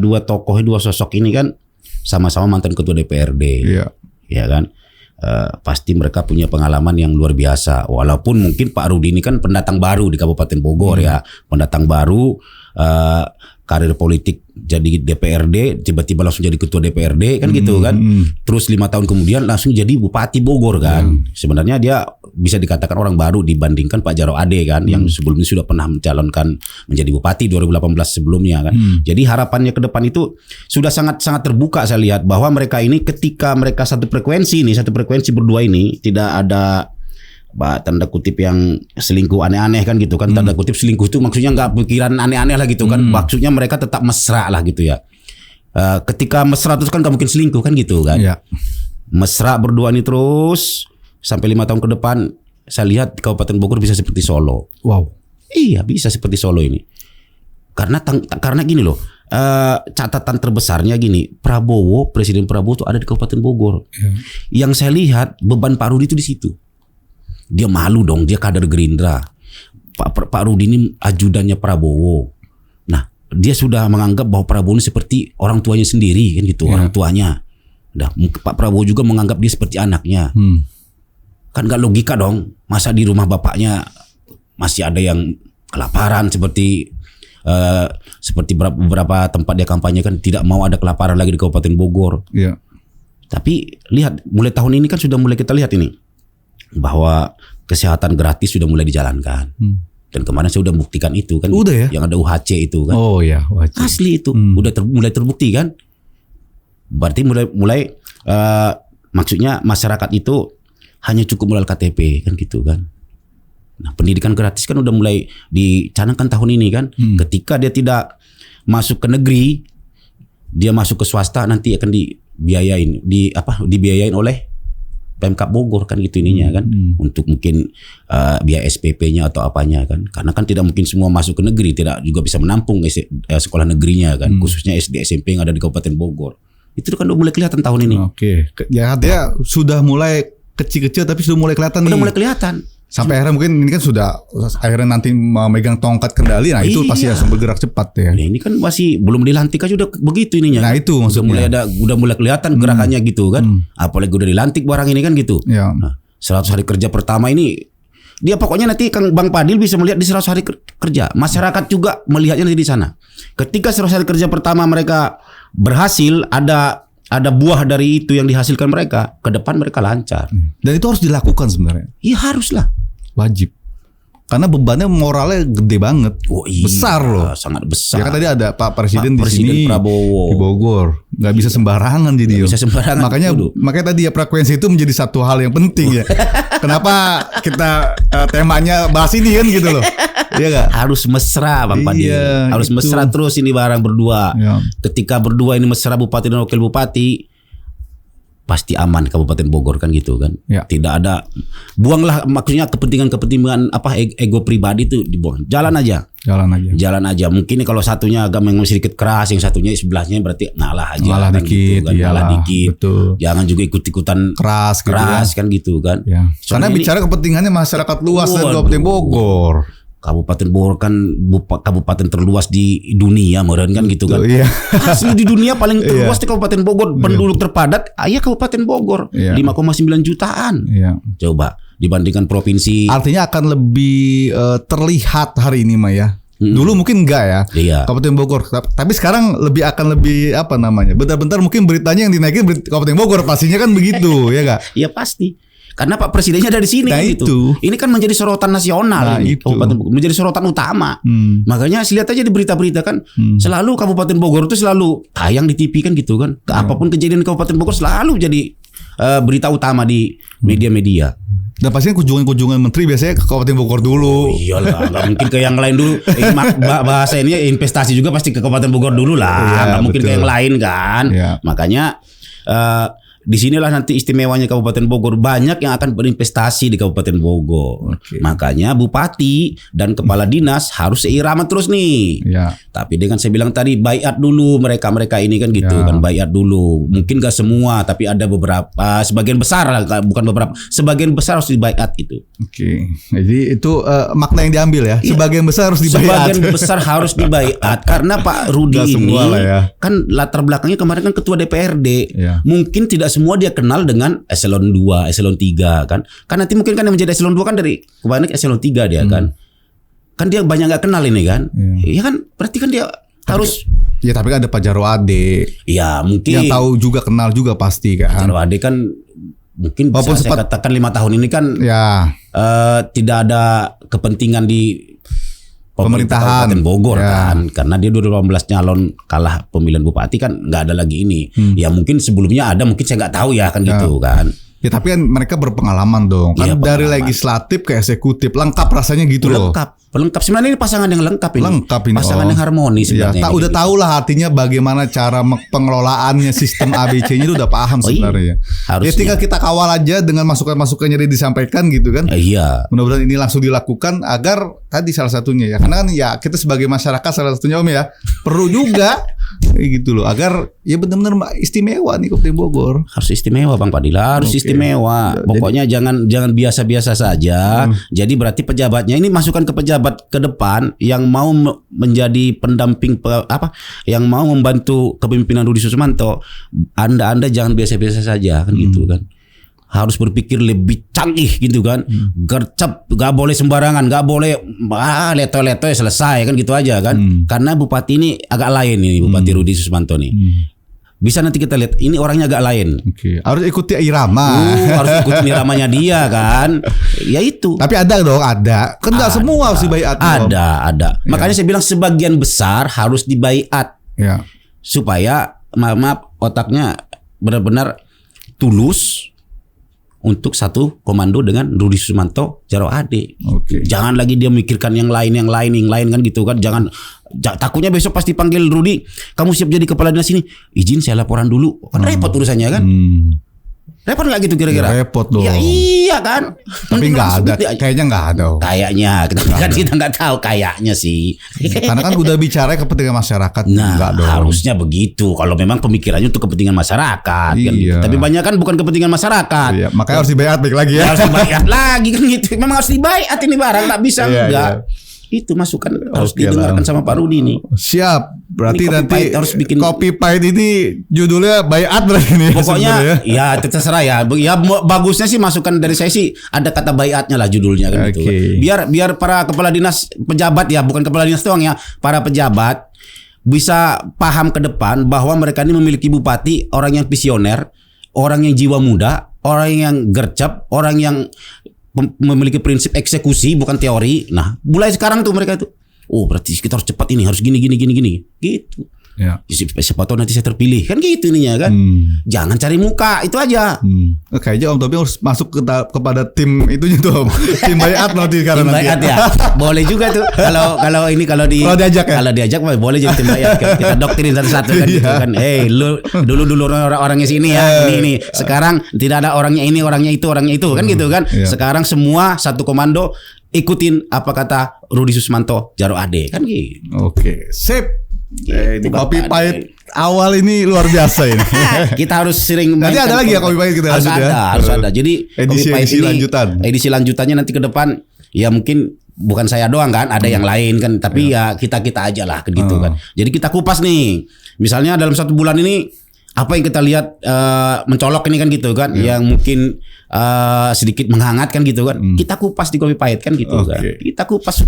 Speaker 2: Dua tokoh, dua sosok ini kan sama-sama mantan ketua DPRD. Iya. Ya kan? Pasti mereka punya pengalaman yang luar biasa. Walaupun mungkin Pak Rudi ini kan pendatang baru di Kabupaten Bogor ya. Pendatang baru, karir politik jadi DPRD, tiba-tiba langsung jadi ketua DPRD kan gitu kan. Terus 5 tahun kemudian langsung jadi Bupati Bogor kan. Sebenarnya dia bisa dikatakan orang baru dibandingkan Pak Jarod Ade kan, yang sebelumnya sudah pernah mencalonkan menjadi Bupati 2018 sebelumnya kan. Jadi harapannya ke depan itu sudah sangat terbuka saya lihat, bahwa mereka ini ketika mereka satu frekuensi berdua ini tidak ada tanda kutip yang selingkuh aneh-aneh kan gitu kan. Tanda kutip selingkuh itu maksudnya nggak pikiran aneh-aneh lah gitu kan. Maksudnya mereka tetap mesra lah gitu ya. Ketika mesra terus kan nggak mungkin selingkuh kan gitu kan. Mesra berdua ini terus sampai 5 tahun ke depan, saya lihat di Kabupaten Bogor bisa seperti Solo.
Speaker 1: Wow.
Speaker 2: Iya, bisa seperti Solo ini. Karena gini loh, catatan terbesarnya gini, Presiden Prabowo itu ada di Kabupaten Bogor. Yang saya lihat beban Pak Rudi itu di situ. Dia malu dong, dia kader Gerindra. Pak Rudi ini ajudannya Prabowo. Nah, dia sudah menganggap bahwa Prabowo ini seperti orang tuanya sendiri kan gitu, orang tuanya. Nah, Pak Prabowo juga menganggap dia seperti anaknya. Kan gak logika dong, masa di rumah bapaknya masih ada yang kelaparan seperti beberapa tempat dia kampanye kan tidak mau ada kelaparan lagi di Kabupaten Bogor. Tapi lihat, mulai tahun ini kan sudah mulai kita lihat ini bahwa kesehatan gratis sudah mulai dijalankan. Dan kemarin saya udah buktikan itu kan.
Speaker 1: Udah ya?
Speaker 2: Yang ada UHC itu kan.
Speaker 1: Oh ya, UHC.
Speaker 2: Asli itu. Udah mulai terbukti kan. Berarti mulai maksudnya masyarakat itu hanya cukup modal KTP kan gitu kan. Nah, pendidikan gratis kan udah mulai dicanangkan tahun ini kan. Ketika dia tidak masuk ke negeri, dia masuk ke swasta, nanti akan dibiayain oleh Pemkab Bogor kan gitu ininya kan. Untuk mungkin biaya SPP-nya atau apanya kan. Karena kan tidak mungkin semua masuk ke negeri, tidak juga bisa menampung sekolah negerinya kan. Khususnya SD SMP yang ada di Kabupaten Bogor. Itu kan udah mulai kelihatan tahun ini.
Speaker 1: Oke. Ya dia sudah mulai kecil-kecil tapi sudah mulai kelihatan
Speaker 2: udah mulai kelihatan.
Speaker 1: Sampai akhirnya mungkin ini kan sudah akhirnya nanti memegang tongkat kendali. Nah itu pasti langsung bergerak cepat ya.
Speaker 2: Nah, ini kan masih belum dilantik aja udah begitu ininya.
Speaker 1: Nah itu maksudnya.
Speaker 2: Udah mulai kelihatan gerakannya gitu kan. Apalagi udah dilantik barang ini kan gitu. Nah, 100 hari kerja pertama ini dia pokoknya nanti Kang Bang Padil bisa melihat di 100 hari kerja. Masyarakat juga melihatnya nanti di sana. Ketika 100 hari kerja pertama mereka berhasil, ada buah dari itu yang dihasilkan mereka, ke depan mereka lancar.
Speaker 1: Dan itu harus dilakukan sebenarnya.
Speaker 2: Iya haruslah.
Speaker 1: Wajib. Karena bebannya moralnya gede banget.
Speaker 2: Oh, iya,
Speaker 1: besar loh.
Speaker 2: Sangat besar.
Speaker 1: Ya kan tadi ada Pak Presiden di sini
Speaker 2: Prabowo
Speaker 1: di Bogor. Gak bisa sembarangan jadi.
Speaker 2: Gak bisa sembarangan.
Speaker 1: Makanya tadi ya frekuensi itu menjadi satu hal yang penting ya. Kenapa kita temanya bahas ini kan gitu loh. Iya gak?
Speaker 2: Harus mesra Bang Padil. Harus mesra terus ini barang berdua. Ketika berdua ini mesra Bupati dan Wakil Bupati, pasti aman Kabupaten Bogor kan gitu kan. Tidak ada, buanglah maksudnya kepentingan ego pribadi itu dibuang. Jalan aja. Mungkin kalau satunya agak memang sedikit keras, yang satunya sebelahnya berarti ngalah aja. Ngalah
Speaker 1: kan dikit,
Speaker 2: gitu, kan. Ngalah dikit.
Speaker 1: Betul.
Speaker 2: Jangan juga ikut-ikutan keras kan gitu kan.
Speaker 1: Karena bicara kepentingannya masyarakat luas dan Kabupaten Bogor.
Speaker 2: Kabupaten Bogor kan kabupaten terluas di dunia, modern kan gitu kan. Asli di dunia paling terluas di Kabupaten Bogor, penduduk terpadat Kabupaten Bogor, 5,9 jutaan. Coba dibandingkan provinsi. Artinya
Speaker 1: akan lebih terlihat hari ini Mah ya. Dulu mungkin enggak ya. Kabupaten Bogor, tapi sekarang akan lebih bentar-bentar mungkin beritanya yang dinaikin Kabupaten Bogor, pastinya kan begitu ya enggak?
Speaker 2: Iya pasti. Karena Pak Presidennya dari sini
Speaker 1: Nah,
Speaker 2: kan gitu.
Speaker 1: itu.
Speaker 2: Ini kan menjadi sorotan nasional
Speaker 1: Nah,
Speaker 2: ini,
Speaker 1: itu.
Speaker 2: Kabupaten Bogor menjadi sorotan utama. Makanya lihat aja di berita-berita kan selalu Kabupaten Bogor itu selalu tayang di TV kan gitu kan. Apapun kejadian di Kabupaten Bogor selalu jadi berita utama di media-media.
Speaker 1: Dan pasti kunjungan menteri biasanya ke Kabupaten Bogor dulu.
Speaker 2: Iyalah, nggak mungkin ke yang lain dulu. Bahasa ini investasi juga pasti ke Kabupaten Bogor dulu lah.
Speaker 1: Iya,
Speaker 2: Nggak mungkin ke
Speaker 1: betul.
Speaker 2: yang lain kan.
Speaker 1: Iya.
Speaker 2: Makanya disinilah nanti istimewanya Kabupaten Bogor, banyak yang akan berinvestasi di Kabupaten Bogor.
Speaker 1: Oke.
Speaker 2: Makanya bupati dan kepala dinas harus seirama terus nih.
Speaker 1: Ya.
Speaker 2: Tapi dengan saya bilang tadi baiat dulu mereka ini kan gitu
Speaker 1: Ya.
Speaker 2: kan, baiat dulu. Mungkin gak semua tapi ada beberapa, sebagian besar lah, bukan beberapa, sebagian besar harus dibaiat itu.
Speaker 1: Oke. Jadi itu makna yang diambil ya. Sebagian besar harus dibaiat.
Speaker 2: Sebagian besar harus dibaiat karena Pak Rudi
Speaker 1: Nggak
Speaker 2: ini
Speaker 1: semua lah ya.
Speaker 2: kan latar belakangnya kemarin kan ketua DPRD.
Speaker 1: Ya.
Speaker 2: Mungkin tidak semua dia kenal dengan eselon 2, eselon 3 kan. Kan nanti mungkin kan yang menjadi eselon 2 kan dari kebanyakan eselon 3 dia kan. Kan dia banyak nggak kenal ini kan. Iya kan berarti kan dia harus
Speaker 1: Ya tapi kan ada Pak Jarwo Ade
Speaker 2: ya mungkin
Speaker 1: yang tahu juga, kenal juga pasti kan.
Speaker 2: Jarwo Ade kan mungkin
Speaker 1: Walaupun
Speaker 2: bisa saya katakan 5 tahun ini kan
Speaker 1: Ya.
Speaker 2: tidak ada kepentingan di
Speaker 1: Pemerintahan.
Speaker 2: Kabupaten Bogor
Speaker 1: Ya.
Speaker 2: kan, karena dia 2018 nyalon kalah pemilihan bupati kan nggak ada lagi ini. Ya mungkin sebelumnya ada, mungkin saya nggak tahu ya kan gitu kan.
Speaker 1: Ya tapi kan mereka berpengalaman dong. Kan
Speaker 2: Iya,
Speaker 1: dari
Speaker 2: pengalaman.
Speaker 1: legislatif ke eksekutif lengkap rasanya gitu loh.
Speaker 2: Lengkap sebenarnya ini pasangan yang lengkap ini.
Speaker 1: Lengkap ini,
Speaker 2: pasangan
Speaker 1: oh.
Speaker 2: yang harmonis
Speaker 1: Ya,
Speaker 2: sebenarnya. ini.
Speaker 1: udah tahu lah artinya bagaimana cara pengelolaannya sistem ABC-nya itu udah paham
Speaker 2: Oh, iya.
Speaker 1: sebenarnya.
Speaker 2: Harusnya.
Speaker 1: Ya tinggal kita kawal aja dengan masukan-masukannya yang disampaikan gitu kan.
Speaker 2: Iya.
Speaker 1: Mudah-mudahan ini langsung dilakukan agar tadi salah satunya ya. Karena kan ya kita sebagai masyarakat salah satunya Om ya perlu juga gitu loh agar ya benar-benar istimewa nih Kabupaten Bogor.
Speaker 2: Harus istimewa Bang Padilla, harus
Speaker 1: Oke.
Speaker 2: istimewa.
Speaker 1: Ya,
Speaker 2: Pokoknya jangan biasa-biasa saja. Jadi berarti pejabatnya ini masukan ke pejabat ke depan yang mau menjadi pendamping yang mau membantu kepemimpinan Rudi Sumanto. Anda jangan biasa-biasa saja kan gitu kan. Harus berpikir lebih canggih gitu kan. Gercep, gak boleh sembarangan, gak boleh leto-leto selesai kan gitu aja kan. Karena bupati ini agak lain ini, Bupati Rudi Sumanto nih. Bisa nanti kita lihat ini orangnya agak lain.
Speaker 1: Oke, harus ikuti irama.
Speaker 2: Harus ikutin iramanya dia kan. Ya itu.
Speaker 1: Tapi ada dong, ada. Kan enggak semua harus dibaiat.
Speaker 2: Ada. Makanya saya bilang sebagian besar harus dibaiat
Speaker 1: Ya.
Speaker 2: supaya maaf otaknya benar-benar tulus untuk satu komando dengan Rudi Sumanto Jarwo Ade.
Speaker 1: Oke.
Speaker 2: Jangan lagi dia mikirkan yang lain kan gitu kan. Takutnya besok pasti panggil Rudi, kamu siap jadi kepala dinas ini? Izin saya laporan dulu. Kan repot urusannya kan. Repot nggak gitu kira-kira?
Speaker 1: Ya, repot dong.
Speaker 2: Ya iya kan.
Speaker 1: Tapi
Speaker 2: Mending
Speaker 1: nggak
Speaker 2: langsung
Speaker 1: ada,
Speaker 2: gitu aja.
Speaker 1: kayaknya nggak ada. Om.
Speaker 2: Kayaknya kita nggak tahu kayaknya sih.
Speaker 1: Karena kan udah bicara kepentingan masyarakat.
Speaker 2: Nah,
Speaker 1: Nggak dong.
Speaker 2: harusnya begitu. Kalau memang pemikirannya untuk kepentingan masyarakat kan
Speaker 1: Iya.
Speaker 2: gitu. Tapi banyak kan bukan kepentingan masyarakat.
Speaker 1: Iya, makanya harus dibaiat baik lagi ya.
Speaker 2: Harus dibaiat lagi kan gitu. Memang harus dibaiat ini barang, nggak bisa
Speaker 1: Iya,
Speaker 2: enggak.
Speaker 1: iya.
Speaker 2: Itu masukan harus
Speaker 1: Oke
Speaker 2: didengarkan
Speaker 1: lah.
Speaker 2: sama Pak Rudi nih.
Speaker 1: Siap. Berarti
Speaker 2: Ini Kopi
Speaker 1: nanti
Speaker 2: Pahit harus bikin-
Speaker 1: Kopi Pahit ini judulnya baiat berarti nih.
Speaker 2: Pokoknya
Speaker 1: sebenarnya.
Speaker 2: ya terserah ya. Ya bagusnya sih masukan dari saya sih ada kata baiatnya lah judulnya kan gitu.
Speaker 1: Oke.
Speaker 2: Biar para kepala dinas pejabat ya, bukan kepala dinas doang ya, para pejabat bisa paham ke depan bahwa mereka ini memiliki bupati orang yang visioner, orang yang jiwa muda, orang yang gercep, orang yang memiliki prinsip eksekusi bukan teori. Nah, mulai sekarang tuh mereka tuh, oh berarti kita harus cepat ini, harus gini gitu.
Speaker 1: Ya.
Speaker 2: Siapa tahu nanti saya terpilih kan gitu ininya kan. Jangan cari muka itu aja.
Speaker 1: Kayaknya Om Tobi harus masuk kepada tim itunya tuh Om. Tim baiat nanti karena
Speaker 2: Tim
Speaker 1: nanti.
Speaker 2: baiat ya. Boleh juga tuh. Kalau
Speaker 1: Kalau diajak ya?
Speaker 2: Kalau diajak boleh jadi tim baiat. Kita doktrin satu-satu kan gitu kan. Lu dulu orangnya sini ya. Ini. Sekarang tidak ada orangnya ini, orangnya itu kan gitu kan.
Speaker 1: Iya.
Speaker 2: Sekarang semua satu komando ikutin apa kata Rudi Sumanto Jarwo Ade kan gitu.
Speaker 1: Oke, sip. Di
Speaker 2: Bapak
Speaker 1: Kopi
Speaker 2: Ade.
Speaker 1: Pahit awal ini luar biasa ini.
Speaker 2: Kita harus sering
Speaker 1: Nanti
Speaker 2: mainkan
Speaker 1: ada lagi ya Kopi Pahit kita
Speaker 2: harus
Speaker 1: lanjut
Speaker 2: ada,
Speaker 1: ya?
Speaker 2: harus ada. Jadi
Speaker 1: Edisi-
Speaker 2: Kopi Pahit
Speaker 1: edisi
Speaker 2: ini,
Speaker 1: lanjutan.
Speaker 2: Edisi lanjutannya nanti ke depan ya mungkin bukan saya doang kan, ada yang lain kan, tapi ya kita aja lah gitu kan. Jadi kita kupas nih. Misalnya dalam 1 bulan ini apa yang kita lihat mencolok ini kan gitu kan, yang mungkin sedikit menghangatkan gitu kan, kita kupas di Kopi Pahit kan gitu kan,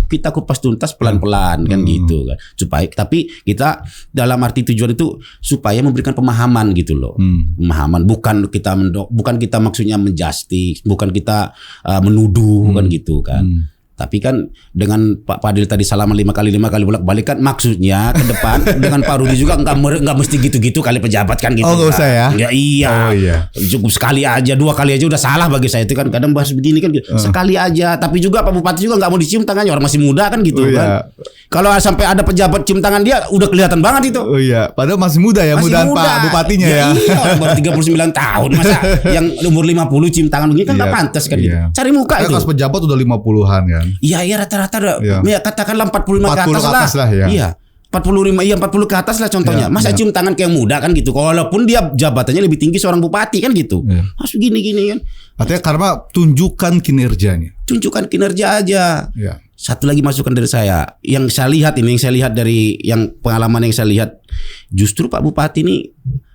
Speaker 2: kita kupas tuntas pelan-pelan kan gitu kan, supaya tapi kita dalam arti tujuan itu supaya memberikan pemahaman gitu loh, pemahaman, bukan kita maksudnya menjustis, bukan kita menuduh kan gitu kan. Tapi kan dengan Pak Fadil tadi salaman 5 kali bolak-balik kan maksudnya ke depan dengan Pak Rudi juga nggak mesti gitu-gitu kali pejabat kan gitu.
Speaker 1: Oh nggak usah ya?
Speaker 2: Ya iya.
Speaker 1: Oh, iya.
Speaker 2: Cukup sekali aja, 2 kali aja udah salah bagi saya itu kan, kadang bahas begini kan gitu. Sekali aja, tapi juga Pak Bupati juga nggak mau dicium tangannya, orang masih muda kan gitu kan. Kalau sampai ada pejabat cium tangan dia udah kelihatan banget itu.
Speaker 1: Oh iya, padahal masih muda ya, mudaan Pak Bupatinya ya.
Speaker 2: Iya, baru 39 tahun masa yang umur 50 cium tangan begini kan nggak pantas kan gitu. Cari muka itu.
Speaker 1: Pas pejabat udah 50-an kan.
Speaker 2: Iya rata-rata ya katakanlah 45 ke atas lah.
Speaker 1: Ya.
Speaker 2: Iya. 40 ke atas lah contohnya. Masa cium tangan ke yang muda kan gitu. Walaupun dia jabatannya lebih tinggi seorang bupati kan gitu. Harus gini kan.
Speaker 1: Artinya karena tunjukkan kinerjanya.
Speaker 2: Tunjukkan kinerja aja.
Speaker 1: Ya.
Speaker 2: Satu lagi masukan dari saya. Yang saya lihat dari yang pengalaman yang saya lihat, justru Pak Bupati ini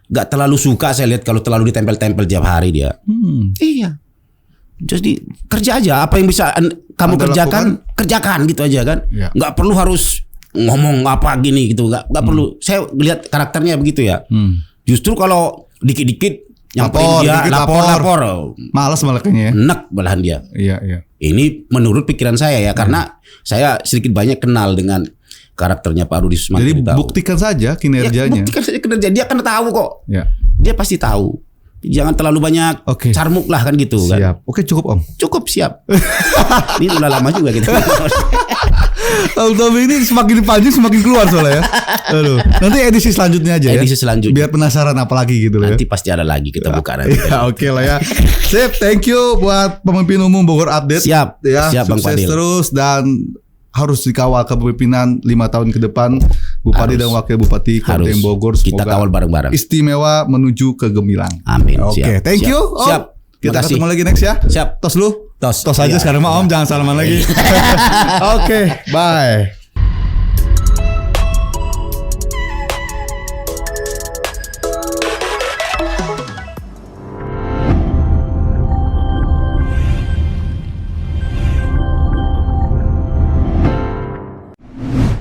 Speaker 2: gak terlalu suka saya lihat kalau terlalu ditempel-tempel tiap hari dia. Iya. Jadi kerja aja, apa yang bisa kamu kerjakan gitu aja kan. Nggak perlu harus ngomong apa gini gitu, nggak perlu. Saya lihat karakternya begitu ya. Justru kalau dikit-dikit nyamperin dia lapor,
Speaker 1: malas malah kayaknya.
Speaker 2: Enak malahan dia.
Speaker 1: Iya.
Speaker 2: Ini menurut pikiran saya ya, karena saya sedikit banyak kenal dengan karakternya Pak Rudi Sumanto.
Speaker 1: Jadi buktikan saja kinerjanya.
Speaker 2: Buktikan saja kinerja, dia akan tahu kok. Dia pasti tahu. Jangan terlalu banyak carmuk lah kan gitu.
Speaker 1: Siap.
Speaker 2: Kan.
Speaker 1: Oke, cukup Om.
Speaker 2: Cukup siap. Ini udah lama juga kita.
Speaker 1: Om Tommy ini semakin panjang semakin keluar soalnya ya. Aduh. Nanti edisi selanjutnya aja ya.
Speaker 2: Edisi selanjutnya.
Speaker 1: Biar penasaran apa lagi gitu loh ya.
Speaker 2: Nanti pasti ada lagi kita buka nanti.
Speaker 1: Ya oke lah ya. Sip, thank you buat pemimpin umum Bogor Update.
Speaker 2: Siap.
Speaker 1: Ya,
Speaker 2: siap Bang Fadil.
Speaker 1: Sukses terus dan harus dikawal kepemimpinan 5 tahun ke depan Bupati dan Wakil Bupati Kabupaten Bogor.
Speaker 2: Kita kawal bareng-bareng.
Speaker 1: Istimewa menuju ke gemilang.
Speaker 2: Amin.
Speaker 1: Oke, thank you. Om.
Speaker 2: Siap.
Speaker 1: Kita ketemu lagi next ya.
Speaker 2: Siap.
Speaker 1: Tos lu.
Speaker 2: Tos
Speaker 1: Aja sekarang mah Om, jangan salaman lagi. Oke, bye.